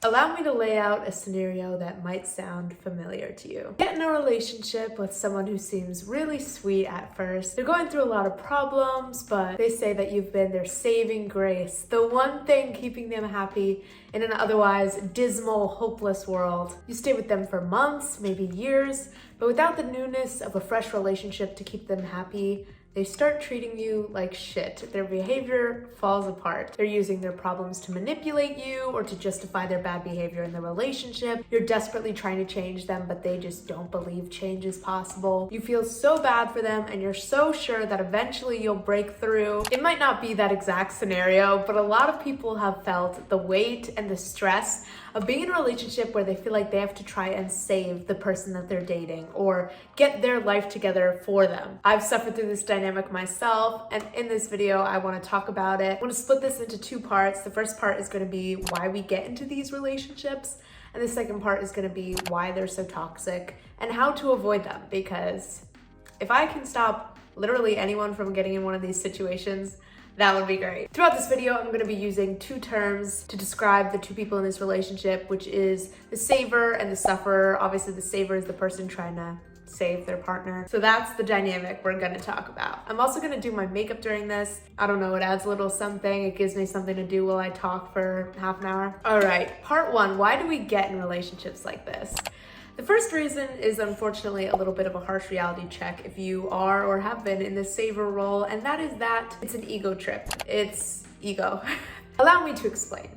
Allow me to lay out a scenario that might sound familiar to you. Get in a relationship with someone who seems really sweet at first. They're going through a lot of problems, but they say that you've been their saving grace, the one thing keeping them happy in an otherwise dismal, hopeless world. You stay with them for months, maybe years, but without the newness of a fresh relationship to keep them happy, they start treating you like shit. Their behavior falls apart. They're using their problems to manipulate you or to justify their bad behavior in the relationship. You're desperately trying to change them, but they just don't believe change is possible. You feel so bad for them and you're so sure that eventually you'll break through. It might not be that exact scenario, but a lot of people have felt the weight and the stress of being in a relationship where they feel like they have to try and save the person that they're dating or get their life together for them. I've suffered through this dynamic myself, and in this video, I want to talk about it. I want to split this into two parts. The first part is going to be why we get into these relationships, and the second part is going to be why they're so toxic and how to avoid them, because if I can stop literally anyone from getting in one of these situations, that would be great. Throughout this video, I'm going to be using two terms to describe the two people in this relationship, which is the saver and the sufferer. Obviously, the saver is the person trying to save their partner. So that's the dynamic we're going to talk about. I'm also going to do my makeup during this. I don't know, it adds a little something. It gives me something to do while I talk for half an hour. All right, part one, why do we get in relationships like this? The first reason is unfortunately a little bit of a harsh reality check if you are or have been in the saver role, and that is that it's an ego trip. It's ego. Allow me to explain.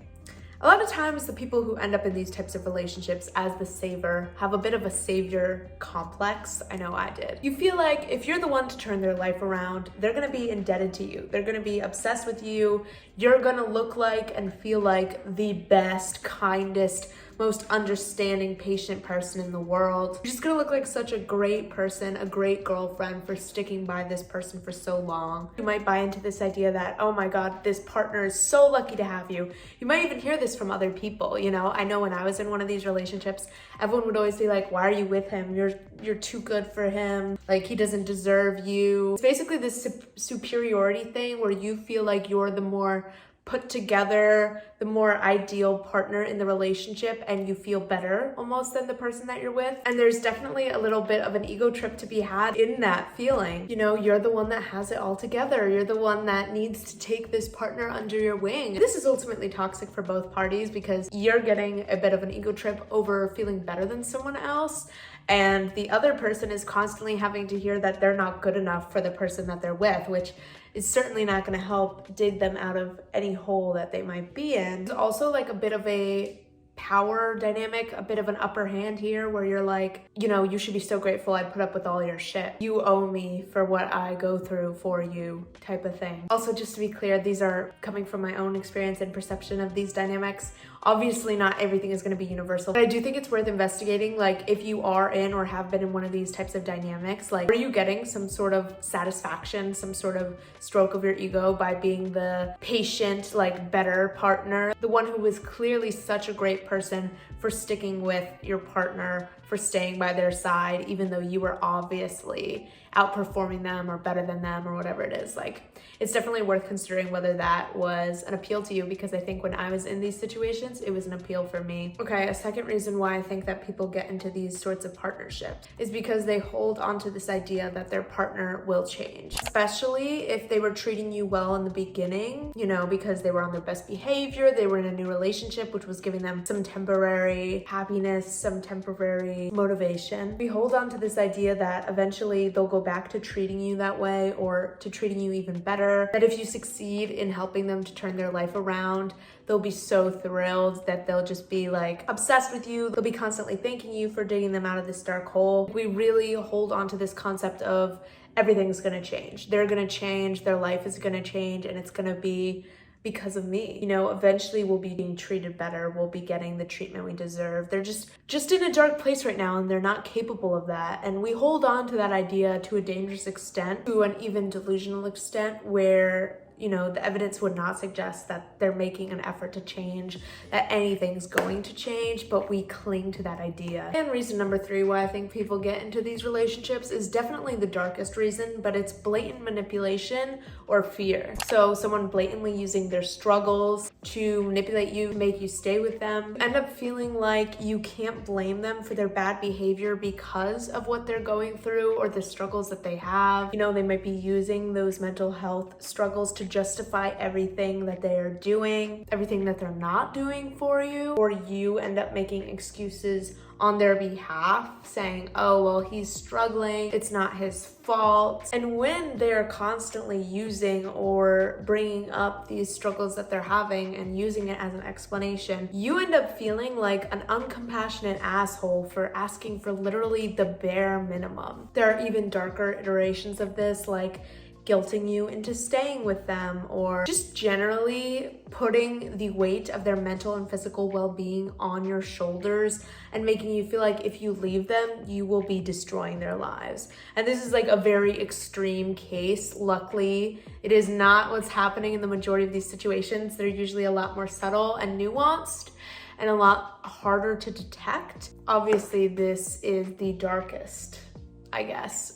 A lot of times the people who end up in these types of relationships as the saver have a bit of a savior complex. I know I did. You feel like if you're the one to turn their life around, they're gonna be indebted to you. They're gonna be obsessed with you. You're gonna look like and feel like the best, kindest, most understanding, patient person in the world. You're just gonna look like such a great person, a great girlfriend for sticking by this person for so long. You might buy into this idea that, oh my God, this partner is so lucky to have you. You might even hear this from other people, you know? I know when I was in one of these relationships, everyone would always be like, why are you with him? You're too good for him. Like, he doesn't deserve you. It's basically this superiority thing where you feel like you're the more put together, the more ideal partner in the relationship, and you feel better almost than the person that you're with. And there's definitely a little bit of an ego trip to be had in that feeling. You know, you're the one that has it all together. You're the one that needs to take this partner under your wing. This is ultimately toxic for both parties because you're getting a bit of an ego trip over feeling better than someone else, and the other person is constantly having to hear that they're not good enough for the person that they're with, which is certainly not going to help dig them out of any hole that they might be in. There's also like a bit of a power dynamic, a bit of an upper hand here where you're like, you know, you should be so grateful I put up with all your shit. You owe me for what I go through for you type of thing. Also, just to be clear, these are coming from my own experience and perception of these dynamics. Obviously, not everything is going to be universal, but I do think it's worth investigating. Like, if you are in or have been in one of these types of dynamics, like, are you getting some sort of satisfaction, some sort of stroke of your ego by being the patient, like, better partner? The one who was clearly such a great person for sticking with your partner, for staying by their side, even though you were obviously outperforming them or better than them or whatever it is. Like, it's definitely worth considering whether that was an appeal to you, because I think when I was in these situations, it was an appeal for me. Okay, a second reason why I think that people get into these sorts of partnerships is because they hold on to this idea that their partner will change, especially if they were treating you well in the beginning, you know, because they were on their best behavior, they were in a new relationship, which was giving them some temporary happiness, some temporary motivation. We hold on to this idea that eventually they'll go back to treating you that way or to treating you even better, that if you succeed in helping them to turn their life around, they'll be so thrilled that they'll just be like obsessed with you. They'll be constantly thanking you for digging them out of this dark hole. We really hold on to this concept of everything's gonna change. They're gonna change, their life is gonna change, and it's gonna be because of me. You know, eventually we'll be being treated better. We'll be getting the treatment we deserve. They're just in a dark place right now, and they're not capable of that. And we hold on to that idea to a dangerous extent, to an even delusional extent, where the evidence would not suggest that they're making an effort to change, that anything's going to change, but we cling to that idea. And reason number 3 why I think people get into these relationships is definitely the darkest reason, but it's blatant manipulation or fear. So someone blatantly using their struggles to manipulate you, make you stay with them, end up feeling like you can't blame them for their bad behavior because of what they're going through or the struggles that they have. They might be using those mental health struggles to justify everything that they are doing, everything that they're not doing for you, or you end up making excuses on their behalf, saying, oh, well, he's struggling, it's not his fault. And when they're constantly using or bringing up these struggles that they're having and using it as an explanation, you end up feeling like an uncompassionate asshole for asking for literally the bare minimum. There are even darker iterations of this, like guilting you into staying with them, or just generally putting the weight of their mental and physical well-being on your shoulders and making you feel like if you leave them, you will be destroying their lives. And this is like a very extreme case. Luckily, it is not what's happening in the majority of these situations. They're usually a lot more subtle and nuanced and a lot harder to detect. Obviously, this is the darkest,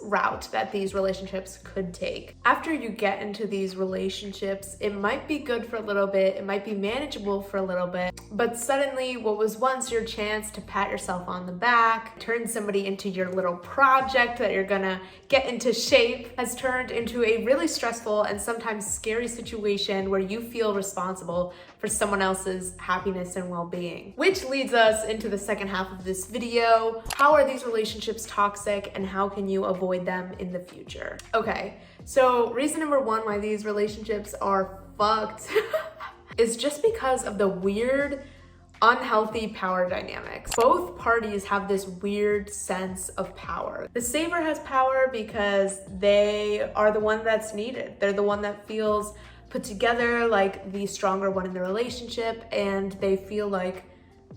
route that these relationships could take. After you get into these relationships, it might be good for a little bit, it might be manageable for a little bit, but suddenly what was once your chance to pat yourself on the back, turn somebody into your little project that you're gonna get into shape, has turned into a really stressful and sometimes scary situation where you feel responsible for someone else's happiness and well-being. Which leads us into the second half of this video. How are these relationships toxic and how can you avoid them in the future? Okay, so reason number 1 why these relationships are fucked is just because of the weird, unhealthy power dynamics. Both parties have this weird sense of power. The saver has power because they are the one that's needed. They're the one that feels put together, like the stronger one in the relationship, and they feel like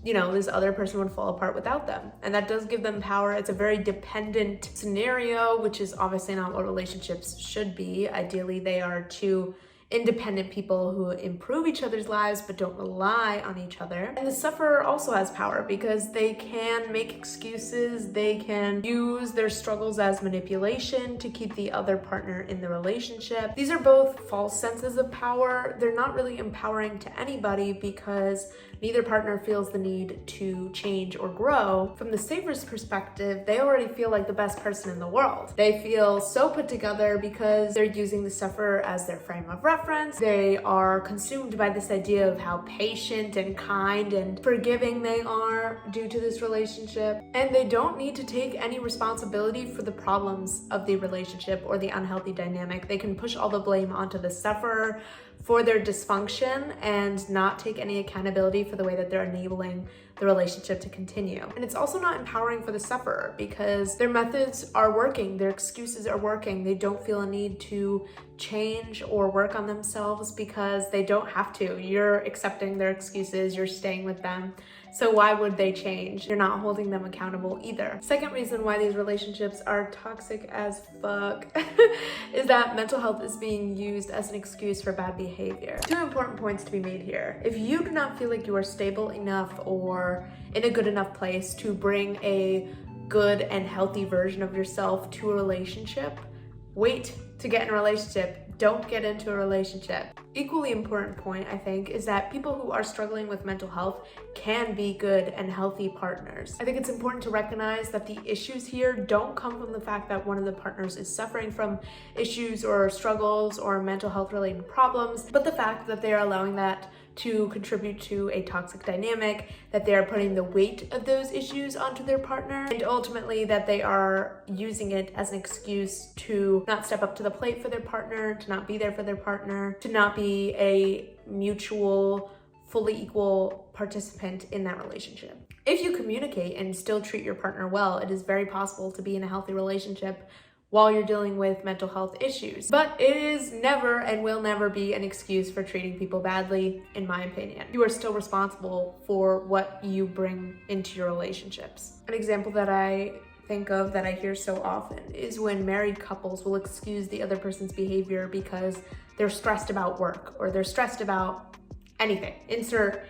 this other person would fall apart without them. And that does give them power. It's a very dependent scenario, which is obviously not what relationships should be. Ideally, they are two independent people who improve each other's lives but don't rely on each other. And the sufferer also has power because they can make excuses, they can use their struggles as manipulation to keep the other partner in the relationship. These are both false senses of power. They're not really empowering to anybody because neither partner feels the need to change or grow. From the saver's perspective, they already feel like the best person in the world. They feel so put together because they're using the sufferer as their frame of reference. They are consumed by this idea of how patient and kind and forgiving they are due to this relationship. And they don't need to take any responsibility for the problems of the relationship or the unhealthy dynamic. They can push all the blame onto the sufferer for their dysfunction and not take any accountability for the way that they're enabling the relationship to continue. And it's also not empowering for the sufferer because their methods are working, their excuses are working. They don't feel a need to change or work on themselves because they don't have to. You're accepting their excuses, you're staying with them. So why would they change? You're not holding them accountable either. Second reason why these relationships are toxic as fuck is that mental health is being used as an excuse for bad behavior. 2 important points to be made here. If you do not feel like you are stable enough or in a good enough place to bring a good and healthy version of yourself to a relationship, wait to get in a relationship. Don't get into a relationship. Equally important point, I think, is that people who are struggling with mental health can be good and healthy partners. I think it's important to recognize that the issues here don't come from the fact that one of the partners is suffering from issues or struggles or mental health related problems, but the fact that they are allowing that to contribute to a toxic dynamic, that they are putting the weight of those issues onto their partner, and ultimately that they are using it as an excuse to not step up to the plate for their partner, to not be there for their partner, to not be a mutual, fully equal participant in that relationship. If you communicate and still treat your partner well, it is very possible to be in a healthy relationship while you're dealing with mental health issues. But it is never and will never be an excuse for treating people badly, in my opinion. You are still responsible for what you bring into your relationships. An example that I think of that I hear so often is when married couples will excuse the other person's behavior because they're stressed about work or they're stressed about anything. Insert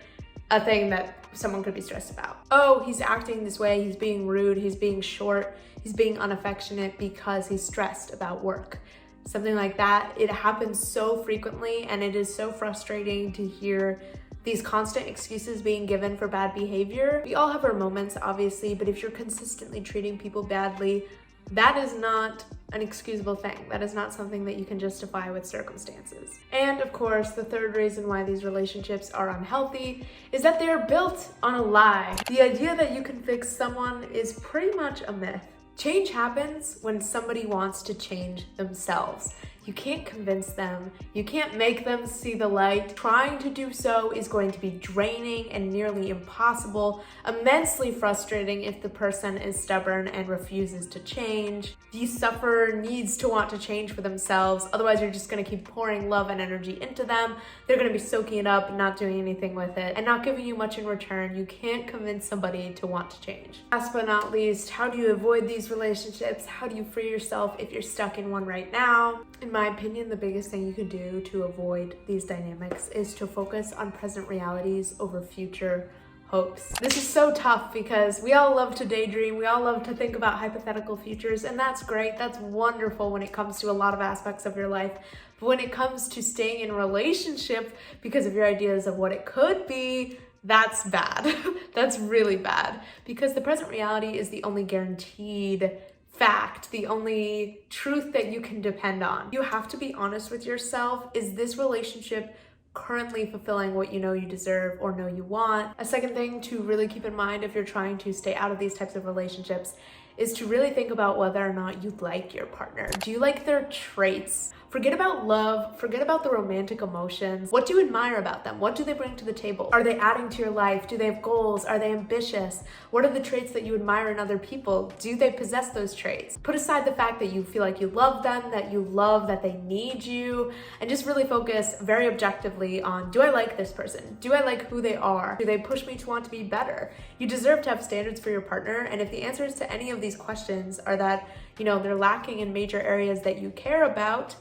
a thing that someone could be stressed about. Oh, he's acting this way, he's being rude, he's being short, he's being unaffectionate because he's stressed about work. Something like that. It happens so frequently, and it is so frustrating to hear these constant excuses being given for bad behavior. We all have our moments, obviously, but if you're consistently treating people badly, that is not an excusable thing. That is not something that you can justify with circumstances. And of course, the third reason why these relationships are unhealthy is that they are built on a lie. The idea that you can fix someone is pretty much a myth. Change happens when somebody wants to change themselves. You can't convince them. You can't make them see the light. Trying to do so is going to be draining and nearly impossible, immensely frustrating if the person is stubborn and refuses to change. The sufferer needs to want to change for themselves. Otherwise, you're just going to keep pouring love and energy into them. They're going to be soaking it up, not doing anything with it, and not giving you much in return. You can't convince somebody to want to change. Last but not least, how do you avoid these relationships? How do you free yourself if you're stuck in one right now? In my opinion, the biggest thing you can do to avoid these dynamics is to focus on present realities over future hopes. This is so tough because we all love to daydream, we all love to think about hypothetical futures, and that's great, that's wonderful when it comes to a lot of aspects of your life. But when it comes to staying in a relationship because of your ideas of what it could be, that's bad. That's really bad, because the present reality is the only guaranteed fact, the only truth that you can depend on. You have to be honest with yourself. Is this relationship currently fulfilling what you know you deserve or know you want? A second thing to really keep in mind if you're trying to stay out of these types of relationships is to really think about whether or not you like your partner. Do you like their traits? Forget about love, forget about the romantic emotions. What do you admire about them? What do they bring to the table? Are they adding to your life? Do they have goals? Are they ambitious? What are the traits that you admire in other people? Do they possess those traits? Put aside the fact that you feel like you love them, that you love that they need you, and just really focus very objectively on, do I like this person? Do I like who they are? Do they push me to want to be better? You deserve to have standards for your partner, and if the answers to any of these questions are that, they're lacking in major areas that you care about,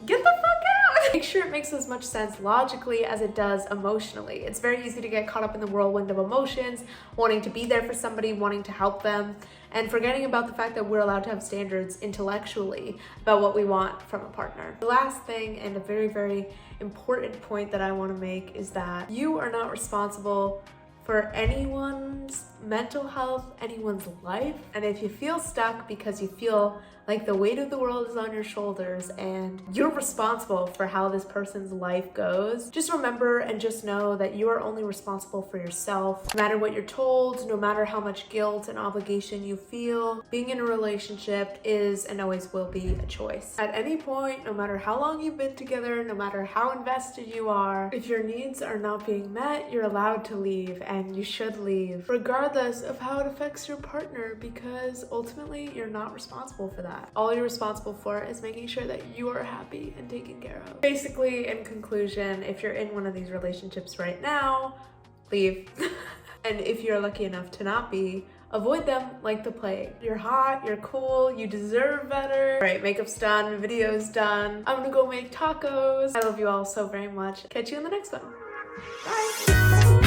get the fuck out! Make sure it makes as much sense logically as it does emotionally. It's very easy to get caught up in the whirlwind of emotions, wanting to be there for somebody, wanting to help them, and forgetting about the fact that we're allowed to have standards intellectually about what we want from a partner. The last thing, and a very, very important point that I want to make, is that you are not responsible for anyone's mental health, anyone's life. And if you feel stuck because you feel like the weight of the world is on your shoulders and you're responsible for how this person's life goes, just remember and just know that you are only responsible for yourself. No matter what you're told, no matter how much guilt and obligation you feel, being in a relationship is and always will be a choice. At any point, no matter how long you've been together, no matter how invested you are, if your needs are not being met, you're allowed to leave, and you should leave, regardless of how it affects your partner, because ultimately you're not responsible for that. All you're responsible for is making sure that you are happy and taken care of. Basically, in conclusion, if you're in one of these relationships right now, leave. And if you're lucky enough to not be, avoid them like the plague. You're hot, you're cool, you deserve better. All right, makeup's done, video's done. I'm gonna go make tacos. I love you all so very much. Catch you in the next one. Bye.